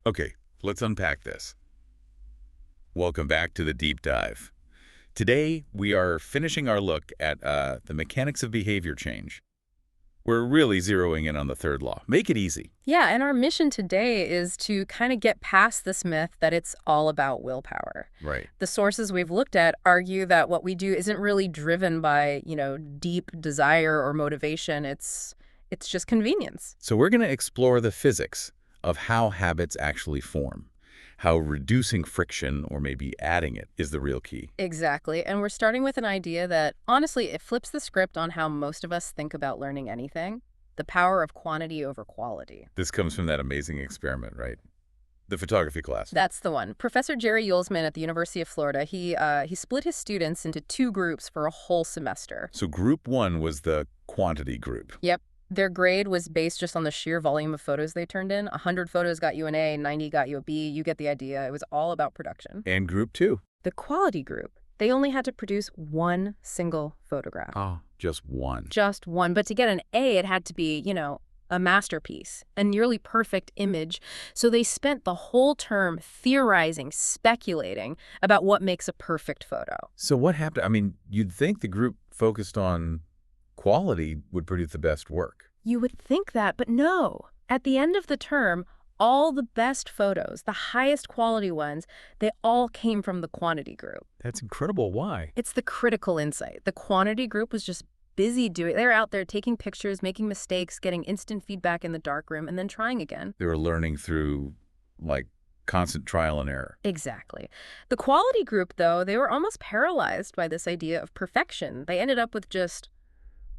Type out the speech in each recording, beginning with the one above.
Okay, let's unpack this. Welcome back to the deep dive. Today, we are finishing our look at the mechanics of behavior change. We're really zeroing in on the third law. Make it easy. Yeah, and our mission today is to kind of get past this myth that it's all about willpower. Right. The sources we've looked at argue that what we do isn't really driven by, deep desire or motivation. It's just convenience. So we're going to explore the physics of how habits actually form, how reducing friction, or maybe adding it, is the real key. Exactly. And we're starting with an idea that, honestly, it flips the script on how most of us think about learning anything, the power of quantity over quality. This comes from that amazing experiment, right? The photography class. That's the one. Professor Jerry Yulesman at the University of Florida, he split his students into two groups for a whole semester. So group one was the quantity group. Yep. Their grade was based just on the sheer volume of photos they turned in. 100 photos got you an A, 90 got you a B. You get the idea. It was all about production. And group two. The quality group, they only had to produce one single photograph. Oh, just one. Just one. But to get an A, it had to be, a masterpiece, a nearly perfect image. So they spent the whole term theorizing, speculating about what makes a perfect photo. So what happened? I mean, you'd think the group focused on quality would produce the best work. You would think that, but no. At the end of the term, all the best photos, the highest quality ones, they all came from the quantity group. That's incredible. Why? It's the critical insight. The quantity group was just busy they're out there taking pictures, making mistakes, getting instant feedback in the darkroom, and then trying again. They were learning through, constant trial and error. Exactly. The quality group, though, they were almost paralyzed by this idea of perfection. They ended up with just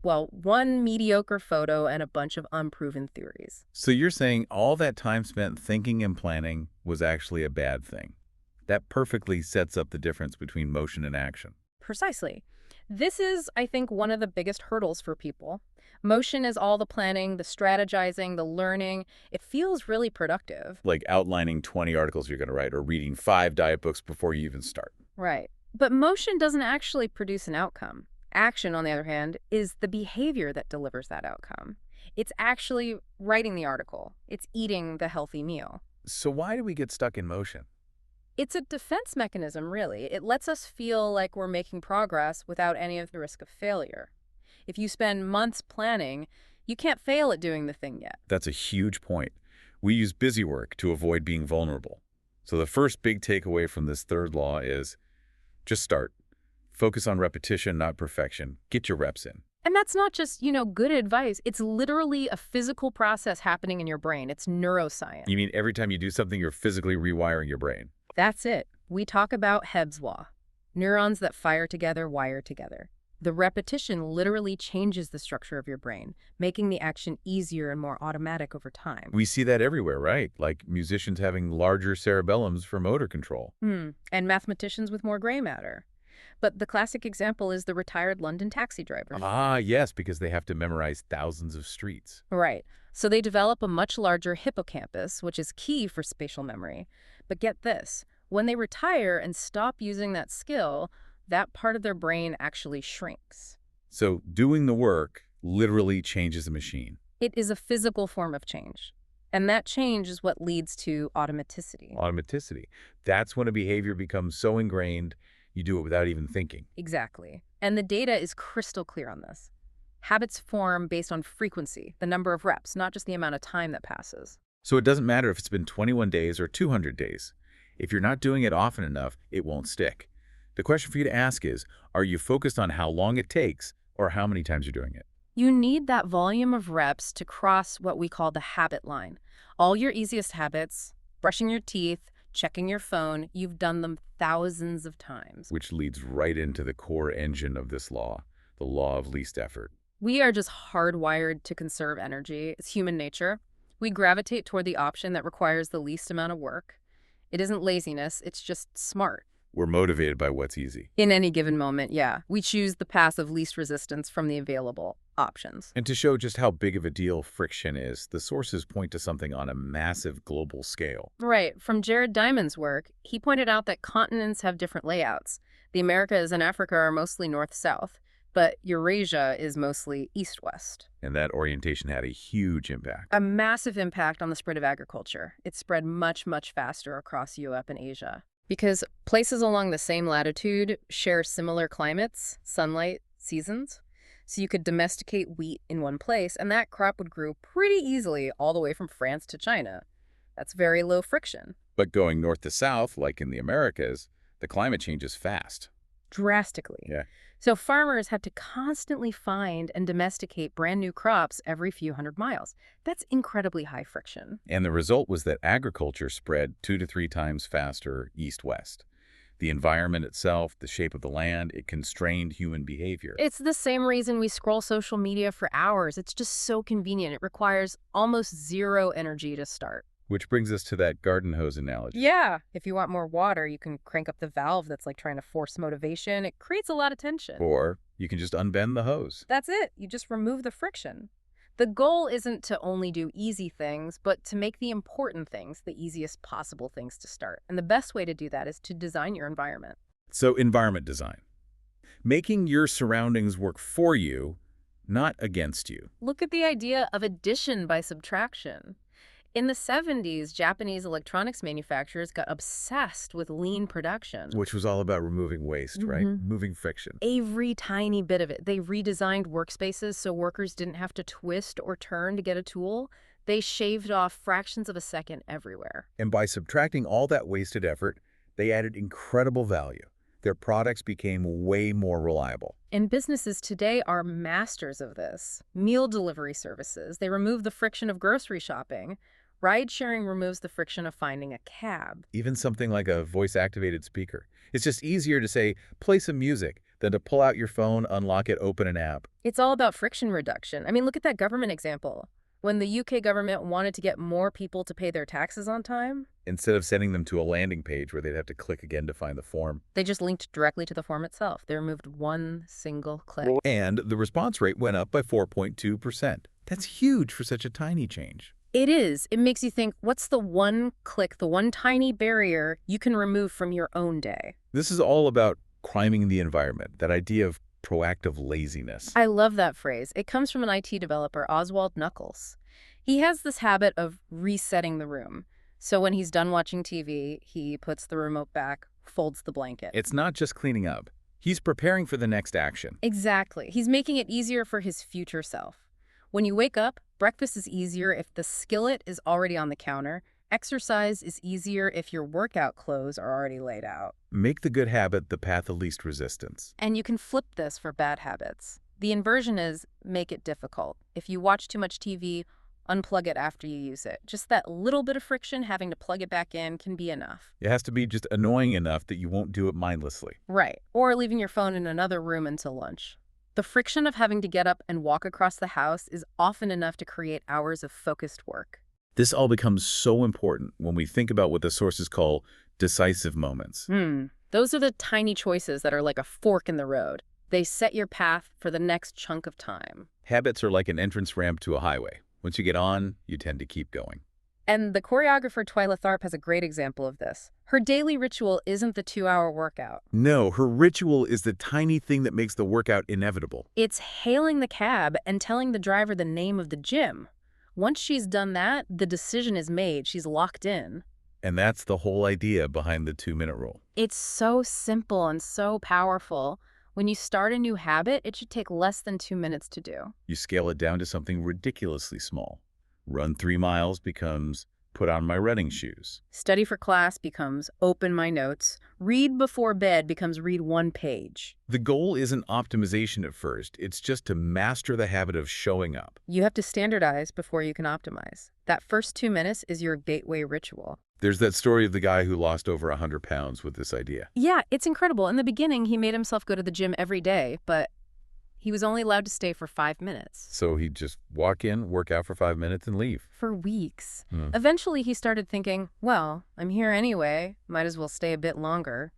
one mediocre photo and a bunch of unproven theories. So you're saying all that time spent thinking and planning was actually a bad thing. That perfectly sets up the difference between motion and action. Precisely. This is, I think, one of the biggest hurdles for people. Motion is all the planning, the strategizing, the learning. It feels really productive. Like outlining 20 articles you're going to write or reading 5 diet books before you even start. Right. But motion doesn't actually produce an outcome. Action, on the other hand, is the behavior that delivers that outcome. It's actually writing the article. It's eating the healthy meal. So why do we get stuck in motion? It's a defense mechanism, really. It lets us feel like we're making progress without any of the risk of failure. If you spend months planning, you can't fail at doing the thing yet. That's a huge point. We use busy work to avoid being vulnerable. So the first big takeaway from this third law is just start. Focus on repetition, not perfection. Get your reps in. And that's not just, good advice. It's literally a physical process happening in your brain. It's neuroscience. You mean every time you do something, you're physically rewiring your brain? That's it. We talk about Hebb's law. Neurons that fire together wire together. The repetition literally changes the structure of your brain, making the action easier and more automatic over time. We see that everywhere, right? Like musicians having larger cerebellums for motor control. And mathematicians with more gray matter. But the classic example is the retired London taxi driver. Ah, yes, because they have to memorize thousands of streets. Right. So they develop a much larger hippocampus, which is key for spatial memory. But get this, when they retire and stop using that skill, that part of their brain actually shrinks. So doing the work literally changes the machine. It is a physical form of change. And that change is what leads to automaticity. Automaticity. That's when a behavior becomes so ingrained, you do it without even thinking. Exactly. And the data is crystal clear on this. Habits form based on frequency, the number of reps, not just the amount of time that passes. So it doesn't matter if it's been 21 days or 200 days. If you're not doing it often enough, it won't stick. The question for you to ask is, are you focused on how long it takes or how many times you're doing it? You need that volume of reps to cross what we call the habit line. All your easiest habits, brushing your teeth, checking your phone, you've done them thousands of times. Which leads right into the core engine of this law, the law of least effort. We are just hardwired to conserve energy. It's human nature. We gravitate toward the option that requires the least amount of work. It isn't laziness, it's just smart. We're motivated by what's easy. In any given moment, yeah. We choose the path of least resistance from the available options. And to show just how big of a deal friction is, the sources point to something on a massive global scale. Right. From Jared Diamond's work, he pointed out that continents have different layouts. The Americas and Africa are mostly north-south, but Eurasia is mostly east-west. And that orientation had a huge impact. A massive impact on the spread of agriculture. It spread much, much faster across Europe and Asia. Because places along the same latitude share similar climates, sunlight, seasons. So you could domesticate wheat in one place, and that crop would grow pretty easily all the way from France to China. That's very low friction. But going north to south, like in the Americas, the climate changes fast. Drastically. Yeah. So farmers had to constantly find and domesticate brand new crops every few hundred miles. That's incredibly high friction. And the result was that agriculture spread 2 to 3 times faster east-west. The environment itself, the shape of the land, it constrained human behavior. It's the same reason we scroll social media for hours. It's just so convenient. It requires almost zero energy to start. Which brings us to that garden hose analogy. Yeah, if you want more water, you can crank up the valve that's like trying to force motivation. It creates a lot of tension. Or you can just unbend the hose. That's it. You just remove the friction. The goal isn't to only do easy things, but to make the important things the easiest possible things to start. And the best way to do that is to design your environment. So environment design. Making your surroundings work for you, not against you. Look at the idea of addition by subtraction. In the 70s, Japanese electronics manufacturers got obsessed with lean production. Which was all about removing waste, right? Moving friction. Every tiny bit of it. They redesigned workspaces so workers didn't have to twist or turn to get a tool. They shaved off fractions of a second everywhere. And by subtracting all that wasted effort, they added incredible value. Their products became way more reliable. And businesses today are masters of this. Meal delivery services, they remove the friction of grocery shopping. Ride-sharing removes the friction of finding a cab. Even something like a voice-activated speaker. It's just easier to say, play some music, than to pull out your phone, unlock it, open an app. It's all about friction reduction. I mean, look at that government example. When the UK government wanted to get more people to pay their taxes on time, Instead of sending them to a landing page where they'd have to click again to find the form. they just linked directly to the form itself. They removed one single click. And the response rate went up by 4.2%. That's huge for such a tiny change. It is. It makes you think, what's the one click, the one tiny barrier you can remove from your own day? This is all about priming the environment, that idea of proactive laziness. I love that phrase. It comes from an IT developer, Oswald Knuckles. He has this habit of resetting the room. So when he's done watching TV, he puts the remote back, folds the blanket. It's not just cleaning up. He's preparing for the next action. Exactly. He's making it easier for his future self. When you wake up, breakfast is easier if the skillet is already on the counter. Exercise is easier if your workout clothes are already laid out. Make the good habit the path of least resistance. And you can flip this for bad habits. The inversion is make it difficult. If you watch too much TV, unplug it after you use it. Just that little bit of friction having to plug it back in can be enough. It has to be just annoying enough that you won't do it mindlessly. Right. Or leaving your phone in another room until lunch. The friction of having to get up and walk across the house is often enough to create hours of focused work. This all becomes so important when we think about what the sources call decisive moments. Those are the tiny choices that are like a fork in the road. They set your path for the next chunk of time. Habits are like an entrance ramp to a highway. Once you get on, you tend to keep going. And the choreographer Twyla Tharp has a great example of this. Her daily ritual isn't the 2-hour workout. No, her ritual is the tiny thing that makes the workout inevitable. It's hailing the cab and telling the driver the name of the gym. Once she's done that, the decision is made. She's locked in. And that's the whole idea behind the 2-minute rule. It's so simple and so powerful. When you start a new habit, it should take less than 2 minutes to do. You scale it down to something ridiculously small. Run 3 miles becomes put on my running shoes. Study for class becomes open my notes. Read before bed becomes read 1 page. The goal isn't optimization at first. It's just to master the habit of showing up. You have to standardize before you can optimize. That first 2 minutes is your gateway ritual. There's that story of the guy who lost over 100 pounds with this idea. Yeah, it's incredible. In the beginning, he made himself go to the gym every day, but he was only allowed to stay for 5 minutes. So he'd just walk in, work out for 5 minutes, and leave. For weeks. Eventually, he started thinking, well, I'm here anyway. Might as well stay a bit longer.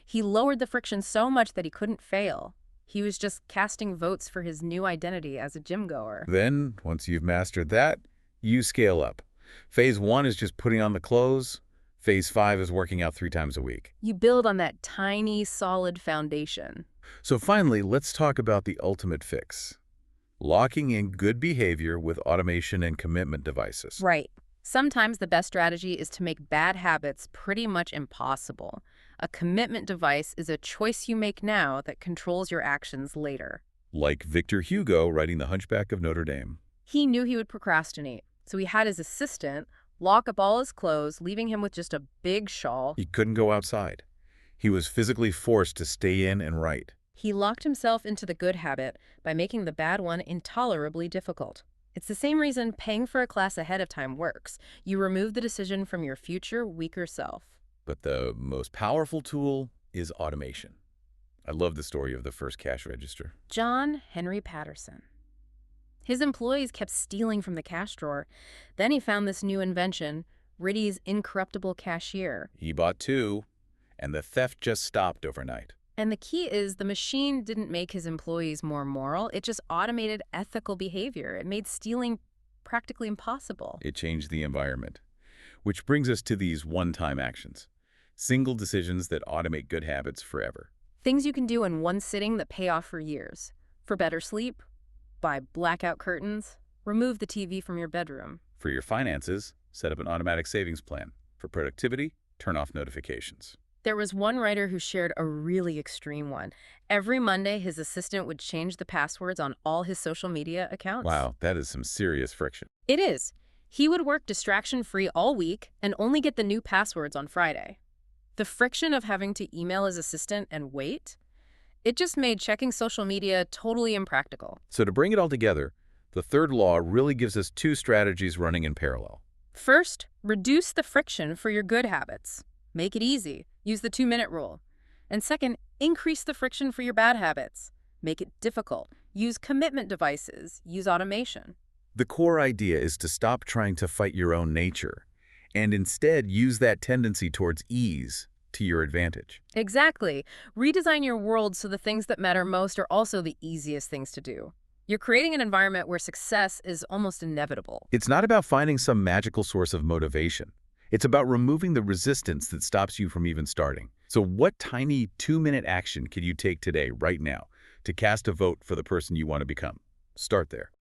He lowered the friction so much that he couldn't fail. He was just casting votes for his new identity as a gym goer. Then, once you've mastered that, you scale up. Phase 1 is just putting on the clothes. Phase 5 is working out 3 times a week. You build on that tiny, solid foundation. So finally, let's talk about the ultimate fix. Locking in good behavior with automation and commitment devices. Right. Sometimes the best strategy is to make bad habits pretty much impossible. A commitment device is a choice you make now that controls your actions later. Like Victor Hugo writing The Hunchback of Notre Dame. He knew he would procrastinate, so he had his assistant lock up all his clothes, leaving him with just a big shawl. He couldn't go outside. He was physically forced to stay in and write. He locked himself into the good habit by making the bad one intolerably difficult. It's the same reason paying for a class ahead of time works. You remove the decision from your future, weaker self. But the most powerful tool is automation. I love the story of the first cash register. John Henry Patterson. His employees kept stealing from the cash drawer. Then he found this new invention, Ritty's incorruptible cashier. He bought two, and the theft just stopped overnight. And the key is the machine didn't make his employees more moral. It just automated ethical behavior. It made stealing practically impossible. It changed the environment. Which brings us to these one-time actions. Single decisions that automate good habits forever. Things you can do in one sitting that pay off for years. For better sleep, buy blackout curtains, remove the TV from your bedroom. For your finances, set up an automatic savings plan. For productivity, turn off notifications. There was one writer who shared a really extreme one. Every Monday, his assistant would change the passwords on all his social media accounts. Wow, that is some serious friction. It is. He would work distraction-free all week and only get the new passwords on Friday. The friction of having to email his assistant and wait, it just made checking social media totally impractical. So to bring it all together, the third law really gives us two strategies running in parallel. First, reduce the friction for your good habits. Make it easy. Use the 2-minute rule. And second, increase the friction for your bad habits. Make it difficult. Use commitment devices. Use automation. The core idea is to stop trying to fight your own nature and instead use that tendency towards ease to your advantage. Exactly. Redesign your world so the things that matter most are also the easiest things to do. You're creating an environment where success is almost inevitable. It's not about finding some magical source of motivation. It's about removing the resistance that stops you from even starting. So what tiny 2-minute action can you take today, right now, to cast a vote for the person you want to become? Start there.